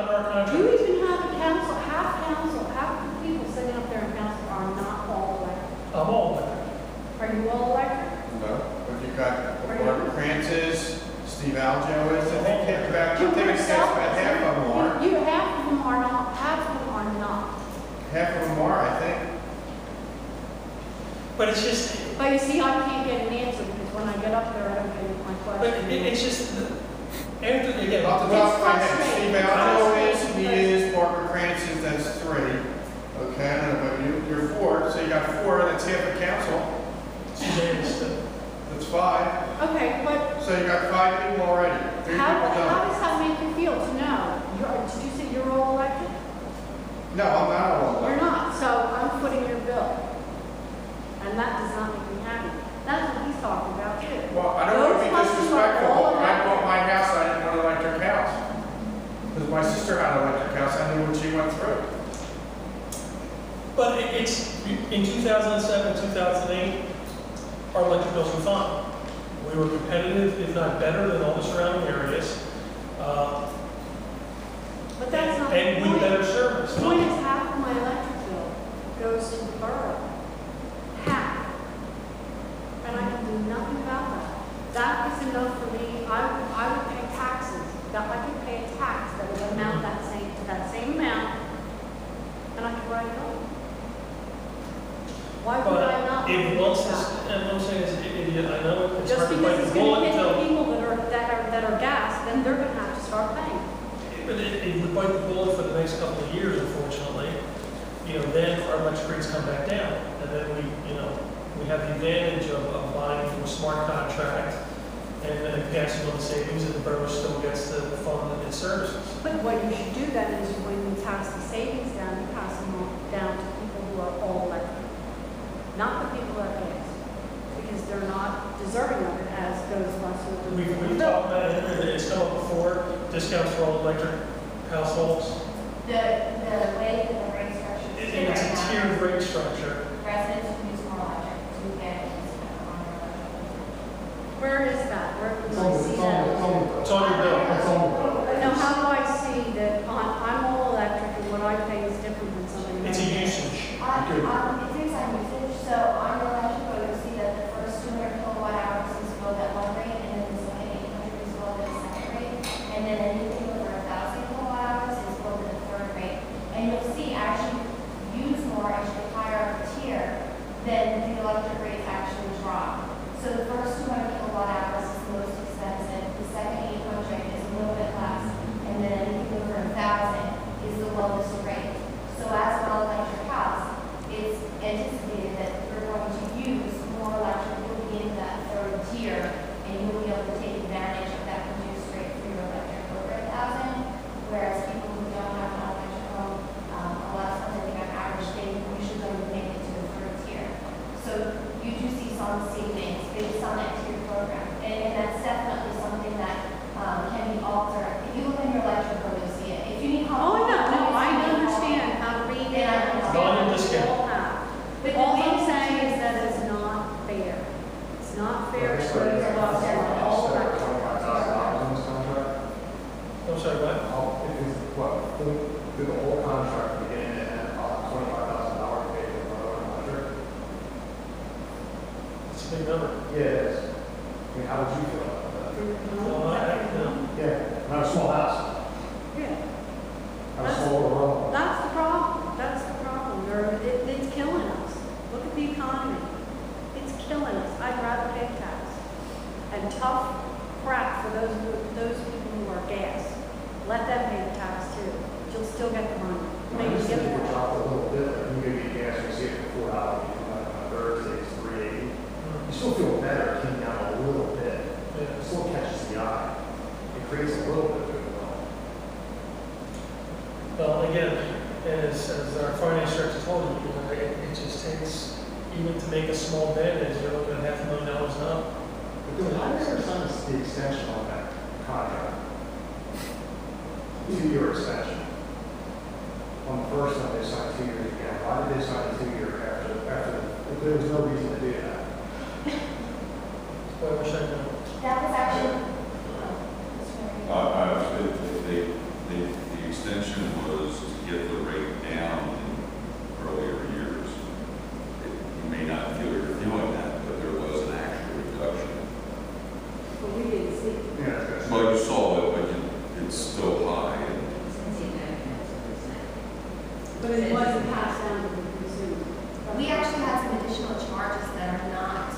our contract. You even have a council, half the people sitting up there in council are not all elected. I'm all electric. Are you all elected? No, but you've got Barbara Krantz is, Steve Aljo is, I think it's about, I You think it's yourself- about half of them are. You, half of them are not, half of them are not. Half of them are, I think. But it's just, But you see, I can't get an answer because when I get up there, I don't get my but question. it's just, after, again, Off the top of my head, frustrating. Steve Aljo is, he is, Barbara Krantz is, that's three. Okay, I don't know, but you're four, so you got four, that's half a council, that's five. Okay, but So you got five people already. Three how people done. does that make you feel to know? Did you say you're all elected? No, I'm not all You're elected. not, so I'm footing your bill. And that does not make me happy. That's what he's talking about too. Well, I don't want to Those be customers are disrespectful, all but when I elected. bought my house, I didn't want an electric house. Because my sister had an electric house, I knew what she went through. but it's, in 2007, 2008, our electric bills were fine. We were competitive, if not better, than all the surrounding areas. But that's not And the with point. better service. The point is half of my electric bill goes to the borough. Half. And I can do nothing about that. That is enough for me. I would pay taxes. That I could pay a tax that would amount to that same amount. And I could write it off. Why would I not? But if do once that? this, and what I'm saying is, I know it's Just hard to because bite it's the going bullet to hit the until, people that are gas, then they're going to have to start paying. but it would bite the bullet for the next couple of years, unfortunately. Then our electric rates come back down, and then we have the advantage of buying from a smart contract and then passing on the savings, and the borough still gets the fund its services. But what you should do then is when you pass the savings down, you pass them on down to people who are all electric, not the people who are gas, because they're not deserving of it as those of us who are. We've talked about it, and it's come up before, discounts for all electric households. The way that the rate structure is And it's a right tiered now, rate structure. residents who use more electric to get a discount on their electric. Where is that? Where can It's I see that? It's on your bill. Now, how do I see that I'm all electric and what I pay is different than somebody else? It's a usage. It is on usage, so on your electric bill, you'll see that the first 200 kilowatt hours is billed at one rate, and then the second 800 is billed at a second rate, and then anything over 1,000 kilowatt hours is billed at a third rate. And you'll see, as you use more, as you get higher up the tier, then the electric rates actually drop. So the first 200 kilowatt hours is the most expensive, the second 800 is a little bit less, and then anything over 1,000 is the lowest rate. So as an electric house, it's anticipated that you're going to use more electric, you'll be in that third tier, and you'll be able to take advantage of that reduced rate for your electric over 1,000, whereas people who don't have an electric home, a lot of times I think on average, they usually don't make it to the third tier. So you do see some savings based on that tier program, and that's definitely something that can be altered. If you look in your electric bill, you'll see it. If you need help. Oh, no, I understand how to read it. I understand Volume what we discount. all have. But All the I'm thing saying is- is that it's not fair. It's not fair to those of us who are all electric. I'm sorry, what? Did the whole contract begin at $25,000 paid for the electric? It's a big number. Yeah, it is. I mean, how would you feel about that? No. Yeah, not a small house. Yeah. Not a small little room. That's the problem. That's the problem. It's killing us. Look at the economy. It's killing us. I'd rather pay tax. And tough crap for those people who are gas. Let them pay the tax too. You'll still get the money. I Maybe just get think it more. dropped a little bit, like you could be gas, you see it for $4, you come out on Thursday, it's $3.80. You still feel better, it came down a little bit. It still catches the eye. It creates a little bit of goodwill. Well, again, as our finance director told you, it just takes, even to make a small bid, as you're looking at $500,000 and up. But dude, how did they sign the extension on that contract? 2-year extension. On the first one, they signed 2 years again. Why did they sign a 2-year after, if there was no reason to do that? Well, I wish I knew. That was actually. The extension intention was to get the rate down in earlier years. You may not feel you're doing that, but there was an actual reduction. But we didn't see. Yeah, that's Well, you saw it, but it's still high. But it wasn't passed down to the consumer. We actually had some additional charges that are not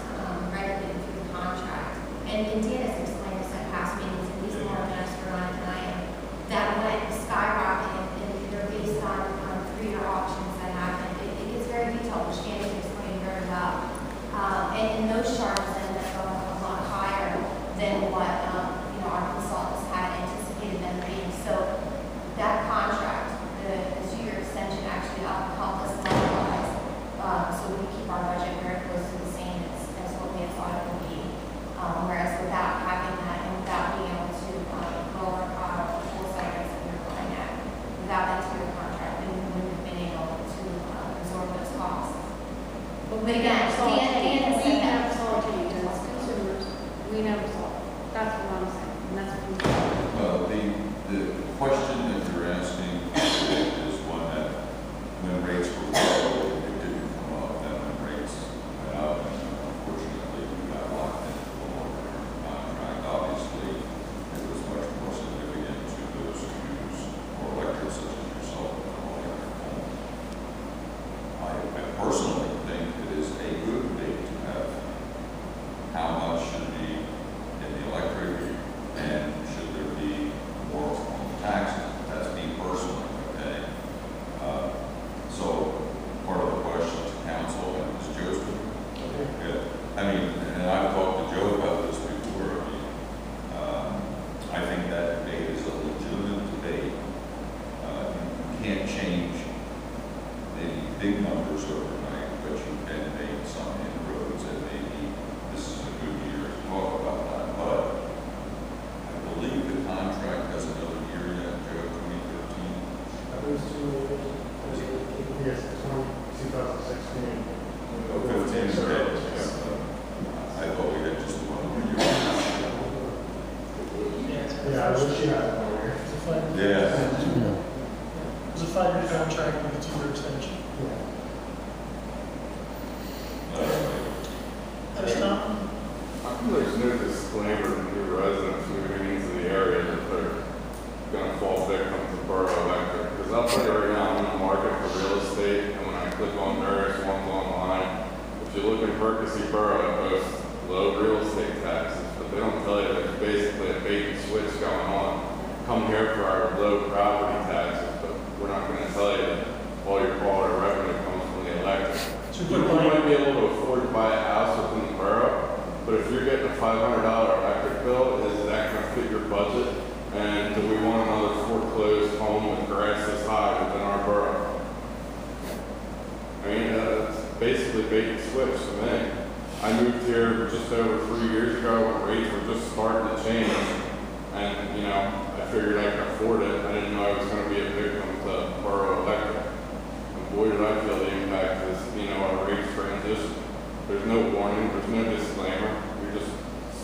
regulated through the contract. And Dan has explained this at past meetings, and he's more of an expert on it than I am. That went skyrocketing, and they're based on 3-year auctions that happen. It gets very detailed, which Dan has explained very well. And those charges ended up going a lot higher than what our consultants had anticipated them being. So that contract, the 2-year extension, actually helped us levelize, so we keep our budget very close to the same as what we had thought it would be. Whereas without having that and without being able to lower our full sites that we were going at, without that 2-year contract, then we wouldn't have been able to absorb those costs. But again, Dan has We said that. never saw a change as consumers. We never saw it. That's what I'm saying. And that's what we saw. Well, the question that you're asking is one that when rates were low, it didn't come up. Then when rates went up, unfortunately, we got locked into a longer-term contract. Obviously, it was much more significant to those who use more electric, such as yourself, and all the other home. I personally think it is a good debate to have. How much should be in the electric, and should there be more on the taxes? That's me personally, okay? So part of the question to council and Ms. Joseph. Yeah. I mean, and I've talked to Joe about this before. I mean, I think that debate is a legitimate debate. You can't change any big numbers overnight, but you can make some inroads, and maybe this is a good year to talk about that. But I believe the contract has another year yet, Joe, 2013. That was 2 years. Yes, 2016. Oh, 15, okay. I thought we had just one more year. Yeah, I wish you had one more. It's a 5-year. Yeah. It was a 5-year contract with a 2-year extension. That's not, How come there's no disclaimer to new residents moving into the area that they're gonna fall victim to borough electric? Because I'll tell you right now, I'm in the market for real estate, and when I click on various ones online, if you look in Perkasie Borough, it boasts low real estate taxes, but they don't tell you there's basically a bait and switch going on. Come here for our low property taxes, but we're not gonna tell you that all your revenue comes from the electric. so You put money, might be able to afford to buy a house within the borough, but if you're getting a $500 electric bill, is that going to fit your budget? And do we want another foreclosed home with grass this high within our borough? I mean, it's basically bait and switch to me. I moved here just over 3 years ago when rates were just starting to change. And, I figured I could afford it. I didn't know I was going to be a victim to borough electric. Boy, did I feel the impact as, our rates transition. There's no warning, there's no disclaimer. You're just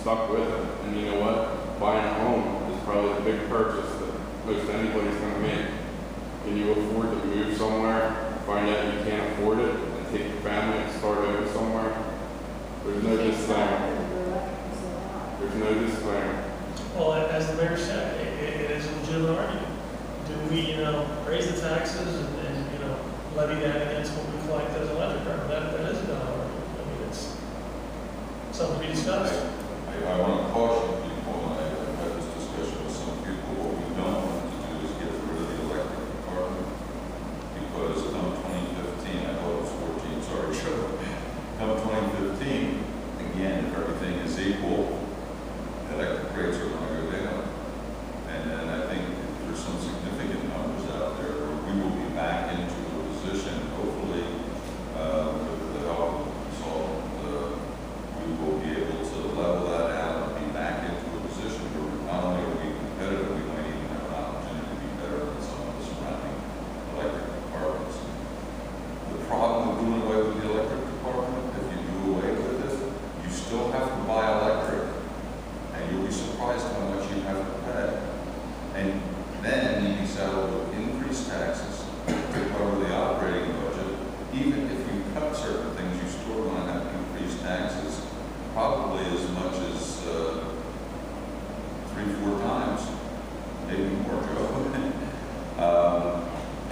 stuck with it. And you know what? Buying a home is probably the big purchase that most anybody's going to make. Can you afford to move somewhere, find out you can't afford it, and take your family and start over somewhere? There's no disclaimer. There's no disclaimer. well, as the mayor said, it is a legitimate argument. Do we, raise the taxes and levy that against what we collect as electric revenue? That is a valid argument. I mean, it's something to be discussed. I want to caution people, and I've had this discussion with some people, what we don't want to do is get rid of the electric department, because come 2015, I thought it was 14, sorry, Joe. Come 2015, again, if everything is equal, electric rates are going to go down. And then I think there's some significant numbers out there where we will be back into a position, hopefully, with the help of the consultant, we will be able to level that out and be back into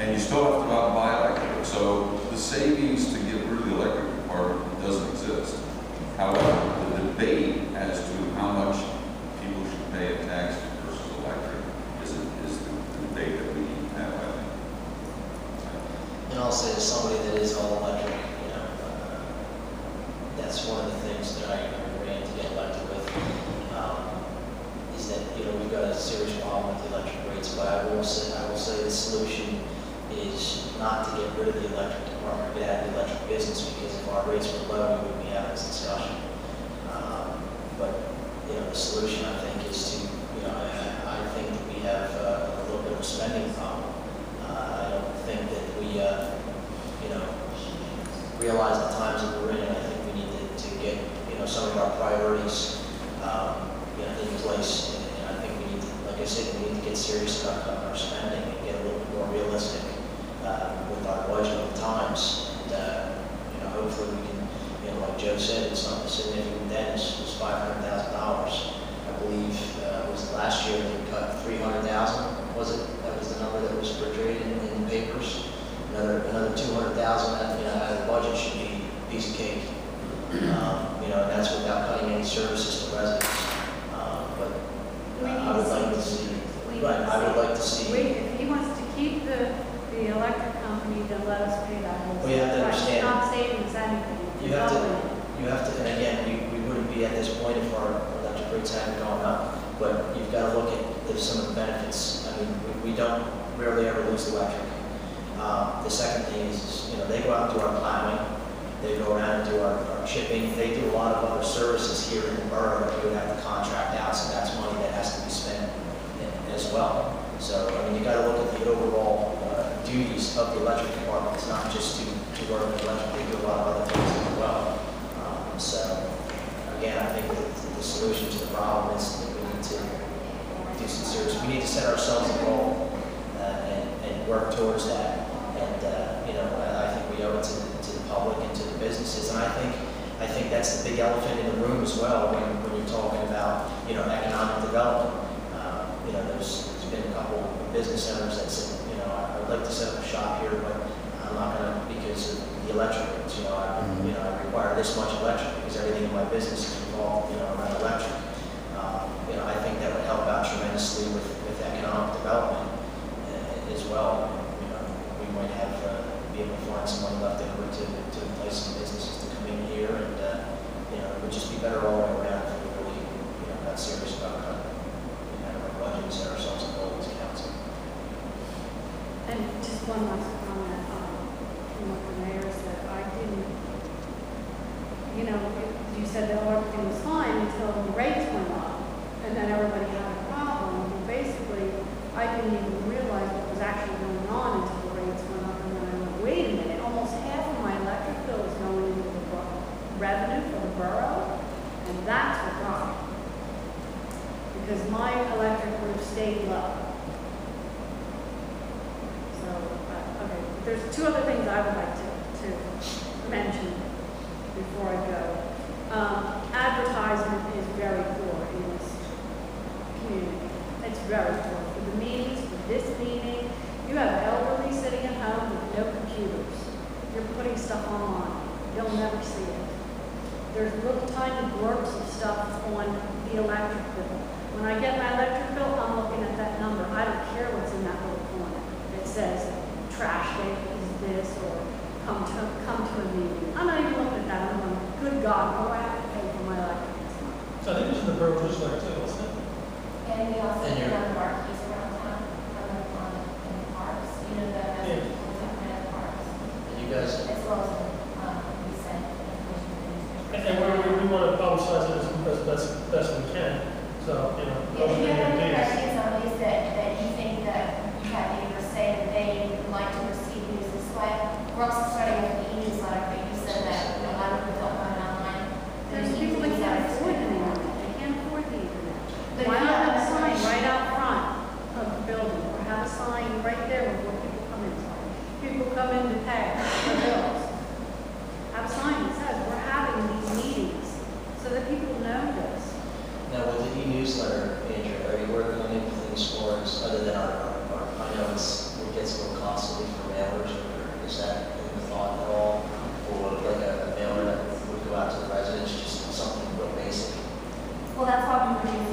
and you still have to go out and buy electric. So the savings to get rid of the electric department doesn't exist. However, the debate as to how much people should pay in taxes versus electric is the debate that we need to have, I think. And I'll say, as somebody that is all electric, that's one of the things that I ran to get elected with, is that, we've got a serious problem with the electric rates, but I will say the solution is not to get rid of the electric department, get out of the electric business, because if our rates were low, we wouldn't be having this discussion. But, the solution, I think, is to, I think that we have a little bit of a spending problem. I don't think that we, realize the times that we're in, and I think we need to get, some of our priorities, in place. And I think we need to, like I said, we need to get serious about cutting our spending and get a little bit more realistic with our budget of times. And, hopefully we can, like Joe said, it's not a significant debt. It's $500,000. I believe was last year they cut 300,000. Was it? That was the number that was portrayed in the papers. Another 200,000 out of the budget should be a piece of cake. And that's without cutting any services to residents. But I would like to see. Right, I would like to see. If he wants to keep the electric company, then let us pay that whole. Well, you have to understand. It's not saving us anything. You have to, and again, we wouldn't be at this point if our electric rates hadn't gone up. But you've got to look at some of the benefits. I mean, we don't rarely ever lose electric. The second thing is, they go out and do our plowing. They go around and do our shipping. They do a lot of other services here in the borough that we would have to contract out, so that's money that has to be spent as well. So, you got to look at the overall duties of the electric department. It's not just to work with electric, they do a lot of other things as well. So, again, I think that the solution to the problem is that we need to do some serious, we need to set ourselves a goal and work towards that. And, I think we owe it to the public and to the businesses. And I think that's the big elephant in the room as well when you're talking about, economic development. There's been a couple of business owners that said, I would like to set up a shop here, but I'm not going to, because of the electric rates. I require this much electric because everything in my business is involved, around electric. I think that would help out tremendously with economic development as well. We might have be able to find some money left over to replace some businesses to come in here, and it would just be better all the way around if we really got serious about cutting our budget and set ourselves a goal as a council. And just one last comment from what the mayor said. I didn't, you said that everything was fine until the rates went up, and then everybody had a problem. Well, basically, I didn't even realize what was actually going on until the rates went up, and then I went, wait a minute, almost half of my electric bill is going into the revenue for the borough, and that's what got me. Because my electric would have stayed low. So, okay, there's two other things I would like to mention before I go. Advertisement is very poor in this community. It's very poor. For the meetings, for this meeting, you have elderly sitting at home with no computers. You're putting stuff online. You'll never see it. There's little tiny blurbs of stuff on the electric bill. When I get my electric bill, I'm looking at that number. I don't care what's in that little corner. It says trash day is this, or come to a meeting. I'm not even looking at that. I'm going, good God, what do I have to pay for my electric this month? So I think it's in the borough newsletter too, isn't it? And we also And do you're- have marquees around town, in the parks, the Yeah. parks, And you guys, as well as, we send information. And we want to publicize it as best we can. So, If those you are have any the days. questions on these that you think that you have neighbors say that they would like to receive news this way, we're also starting with the e-newsletter, but you said that, a lot of people don't want it online. There's people that can't afford the internet. They can't afford the internet. But Why if you not have have a a sign sign- right out front of the building, or have a sign right there where people come in? People come in to pay their bills. Have a sign that says, we're having these meetings, so that people know this. now with the e-newsletter, Andrew, are you working on any things for us other than our I know it gets a little costly for Well, that's why we reduced